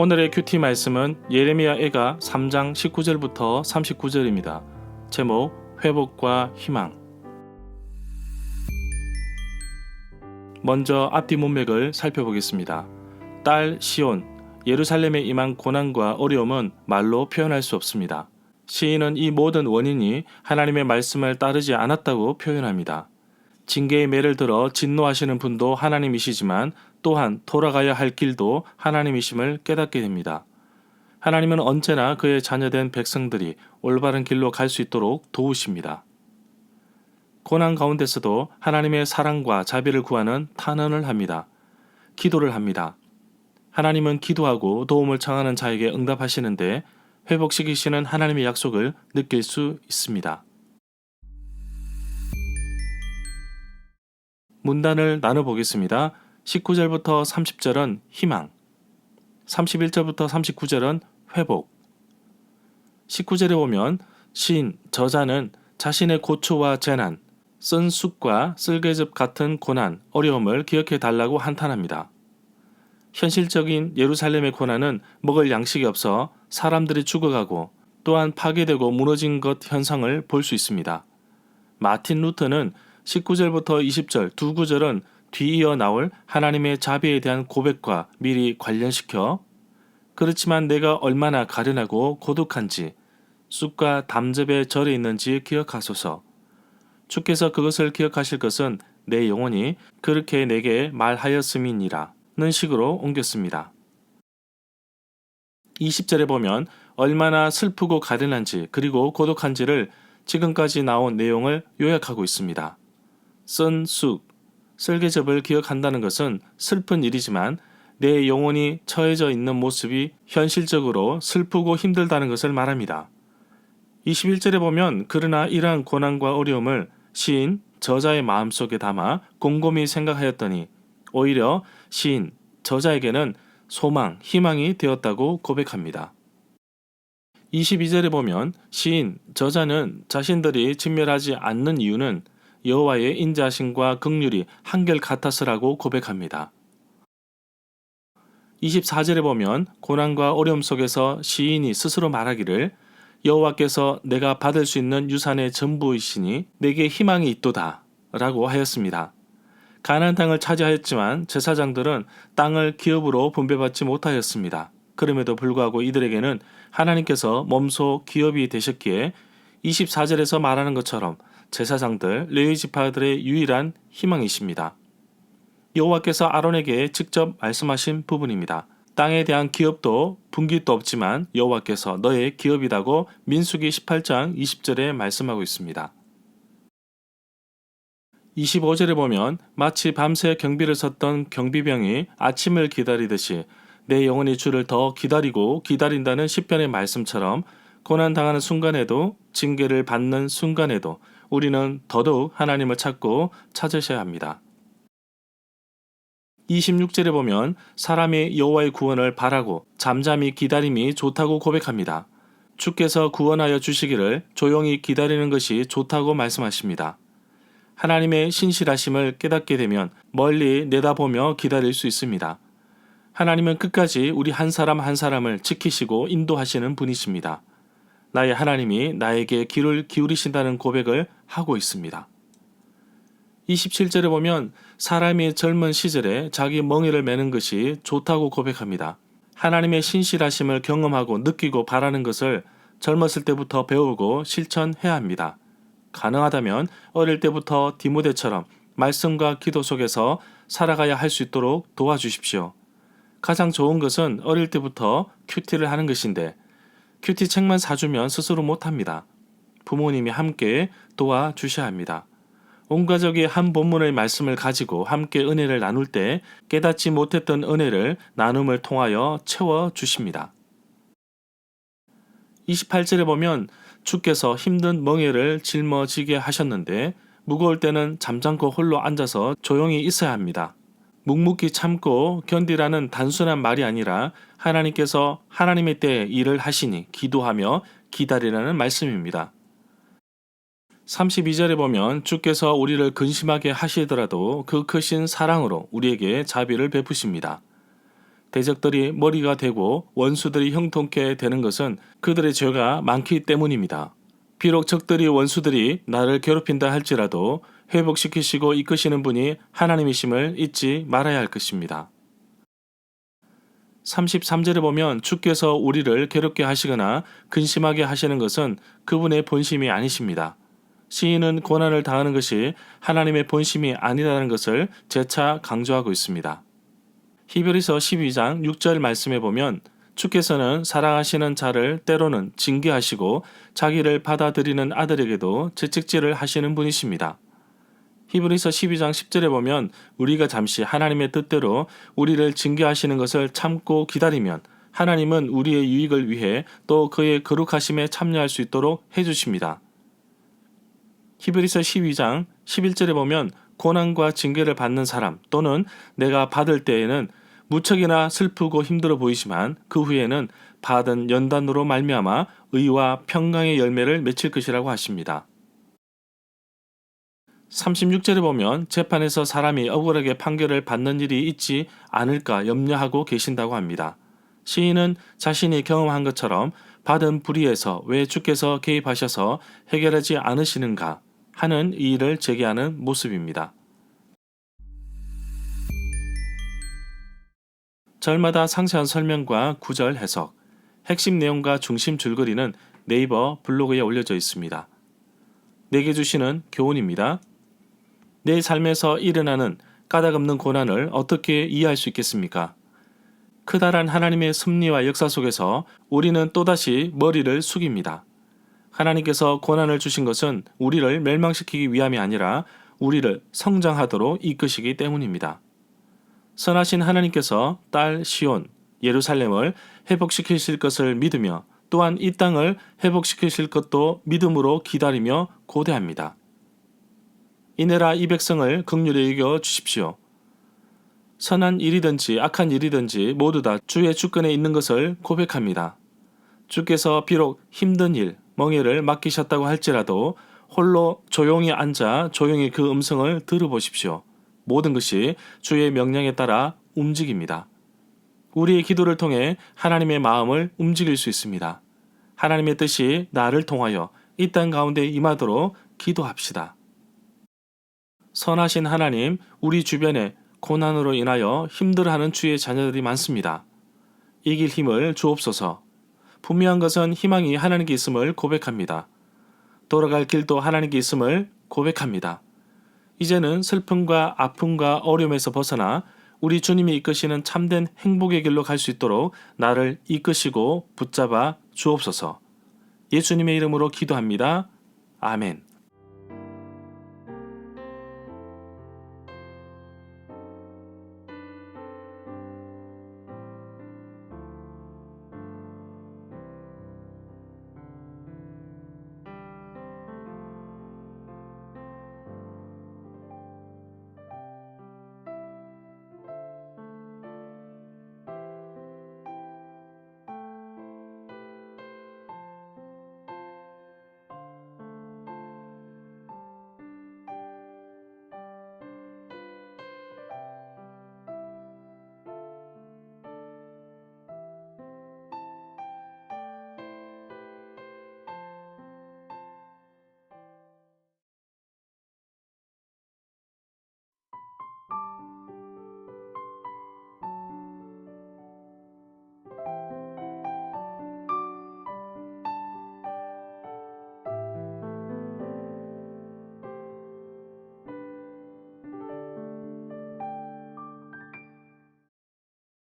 오늘의 큐티 말씀은 예레미야 애가 3장 19절부터 39절입니다. 제목 회복과 희망. 먼저 앞뒤 문맥을 살펴보겠습니다. 딸 시온, 예루살렘에 임한 고난과 어려움은 말로 표현할 수 없습니다. 시인은 이 모든 원인이 하나님의 말씀을 따르지 않았다고 표현합니다. 징계의 매를 들어 진노하시는 분도 하나님이시지만 또한 돌아가야 할 길도 하나님이심을 깨닫게 됩니다. 하나님은 언제나 그의 자녀된 백성들이 올바른 길로 갈 수 있도록 도우십니다. 고난 가운데서도 하나님의 사랑과 자비를 구하는 탄원을 합니다. 기도를 합니다. 하나님은 기도하고 도움을 청하는 자에게 응답하시는데 회복시키시는 하나님의 약속을 느낄 수 있습니다. 문단을 나눠보겠습니다. 19절부터 30절은 희망, 31절부터 39절은 회복. 19절에 보면 시인, 저자는 자신의 고초와 재난, 쓴 쑥과 쓸개즙 같은 고난, 어려움을 기억해 달라고 한탄합니다. 현실적인 예루살렘의 고난은 먹을 양식이 없어 사람들이 죽어가고 또한 파괴되고 무너진 것 현상을 볼 수 있습니다. 마틴 루터는 19절부터 20절 두 구절은 뒤이어 나올 하나님의 자비에 대한 고백과 미리 관련시켜 그렇지만 내가 얼마나 가련하고 고독한지 쑥과 담즙에 절에 있는지 기억하소서. 주께서 그것을 기억하실 것은 내 영혼이 그렇게 내게 말하였음이니라 는 식으로 옮겼습니다. 20절에 보면 얼마나 슬프고 가련한지 그리고 고독한지를 지금까지 나온 내용을 요약하고 있습니다. 쓴 쑥, 쓸개즙을 기억한다는 것은 슬픈 일이지만 내 영혼이 처해져 있는 모습이 현실적으로 슬프고 힘들다는 것을 말합니다. 21절에 보면 그러나 이러한 고난과 어려움을 시인, 저자의 마음속에 담아 곰곰이 생각하였더니 오히려 시인, 저자에게는 소망, 희망이 되었다고 고백합니다. 22절에 보면 시인, 저자는 자신들이 진멸하지 않는 이유는 여호와의 인자하심과 긍휼이 한결같아서라고 고백합니다. 24절에 보면 고난과 어려움 속에서 시인이 스스로 말하기를 여호와께서 내가 받을 수 있는 유산의 전부이시니 내게 희망이 있도다 라고 하였습니다. 가나안 땅을 차지하였지만 제사장들은 땅을 기업으로 분배받지 못하였습니다. 그럼에도 불구하고 이들에게는 하나님께서 몸소 기업이 되셨기에 24절에서 말하는 것처럼 제사장들, 레위 지파들의 유일한 희망이십니다. 여호와께서 아론에게 직접 말씀하신 부분입니다. 땅에 대한 기업도 분깃도 없지만 여호와께서 너의 기업이라고 민수기 18장 20절에 말씀하고 있습니다. 25절에 보면 마치 밤새 경비를 섰던 경비병이 아침을 기다리듯이 내 영혼이 주를 더 기다리고 기다린다는 시편의 말씀처럼 고난당하는 순간에도 징계를 받는 순간에도 우리는 더더욱 하나님을 찾고 찾으셔야 합니다. 26절에 보면 사람이 여호와의 구원을 바라고 잠잠히 기다림이 좋다고 고백합니다. 주께서 구원하여 주시기를 조용히 기다리는 것이 좋다고 말씀하십니다. 하나님의 신실하심을 깨닫게 되면 멀리 내다보며 기다릴 수 있습니다. 하나님은 끝까지 우리 한 사람 한 사람을 지키시고 인도하시는 분이십니다. 나의 하나님이 나에게 귀를 기울이신다는 고백을 하고 있습니다. 27절에 보면 사람이 젊은 시절에 자기 멍에를 매는 것이 좋다고 고백합니다. 하나님의 신실하심을 경험하고 느끼고 바라는 것을 젊었을 때부터 배우고 실천해야 합니다. 가능하다면 어릴 때부터 디모데처럼 말씀과 기도 속에서 살아가야 할 수 있도록 도와주십시오. 가장 좋은 것은 어릴 때부터 큐티를 하는 것인데 큐티 책만 사주면 스스로 못합니다. 부모님이 함께 도와주셔야 합니다. 온 가족이 한 본문의 말씀을 가지고 함께 은혜를 나눌 때 깨닫지 못했던 은혜를 나눔을 통하여 채워주십니다. 28절에 보면 주께서 힘든 멍에를 짊어지게 하셨는데 무거울 때는 잠잠고 홀로 앉아서 조용히 있어야 합니다. 묵묵히 참고 견디라는 단순한 말이 아니라 하나님께서 하나님의 때에 일을 하시니 기도하며 기다리라는 말씀입니다. 32절에 보면 주께서 우리를 근심하게 하시더라도 그 크신 사랑으로 우리에게 자비를 베푸십니다. 대적들이 머리가 되고 원수들이 형통케 되는 것은 그들의 죄가 많기 때문입니다. 비록 적들이 원수들이 나를 괴롭힌다 할지라도 회복시키시고 이끄시는 분이 하나님이심을 잊지 말아야 할 것입니다. 33절에 보면 주께서 우리를 괴롭게 하시거나 근심하게 하시는 것은 그분의 본심이 아니십니다. 시인은 고난을 당하는 것이 하나님의 본심이 아니라는 것을 재차 강조하고 있습니다. 히브리서 12장 6절 말씀에 보면 주께서는 사랑하시는 자를 때로는 징계하시고 자기를 받아들이는 아들에게도 채찍질을 하시는 분이십니다. 히브리서 12장 10절에 보면 우리가 잠시 하나님의 뜻대로 우리를 징계하시는 것을 참고 기다리면 하나님은 우리의 유익을 위해 또 그의 거룩하심에 참여할 수 있도록 해주십니다. 히브리서 12장 11절에 보면 고난과 징계를 받는 사람 또는 내가 받을 때에는 무척이나 슬프고 힘들어 보이지만 그 후에는 받은 연단으로 말미암아 의와 평강의 열매를 맺힐 것이라고 하십니다. 36절에 보면 재판에서 사람이 억울하게 판결을 받는 일이 있지 않을까 염려하고 계신다고 합니다. 시인은 자신이 경험한 것처럼 받은 불의에서 왜 주께서 개입하셔서 해결하지 않으시는가 하는 이의를 제기하는 모습입니다. 절마다 상세한 설명과 구절 해석, 핵심 내용과 중심 줄거리는 네이버 블로그에 올려져 있습니다. 내게 주시는 교훈입니다. 내 삶에서 일어나는 까닭없는 고난을 어떻게 이해할 수 있겠습니까? 크다란 하나님의 섭리와 역사 속에서 우리는 또다시 머리를 숙입니다. 하나님께서 고난을 주신 것은 우리를 멸망시키기 위함이 아니라 우리를 성장하도록 이끄시기 때문입니다. 선하신 하나님께서 딸 시온, 예루살렘을 회복시키실 것을 믿으며 또한 이 땅을 회복시키실 것도 믿음으로 기다리며 고대합니다. 이내라 이 백성을 긍휼히 여겨 주십시오. 선한 일이든지 악한 일이든지 모두 다 주의 주권에 있는 것을 고백합니다. 주께서 비록 힘든 일, 멍에를 맡기셨다고 할지라도 홀로 조용히 앉아 조용히 그 음성을 들어보십시오. 모든 것이 주의 명령에 따라 움직입니다. 우리의 기도를 통해 하나님의 마음을 움직일 수 있습니다. 하나님의 뜻이 나를 통하여 이 땅 가운데 임하도록 기도합시다. 선하신 하나님, 우리 주변에 고난으로 인하여 힘들어하는 주의 자녀들이 많습니다. 이길 힘을 주옵소서. 분명한 것은 희망이 하나님께 있음을 고백합니다. 돌아갈 길도 하나님께 있음을 고백합니다. 이제는 슬픔과 아픔과 어려움에서 벗어나 우리 주님이 이끄시는 참된 행복의 길로 갈 수 있도록 나를 이끄시고 붙잡아 주옵소서. 예수님의 이름으로 기도합니다. 아멘.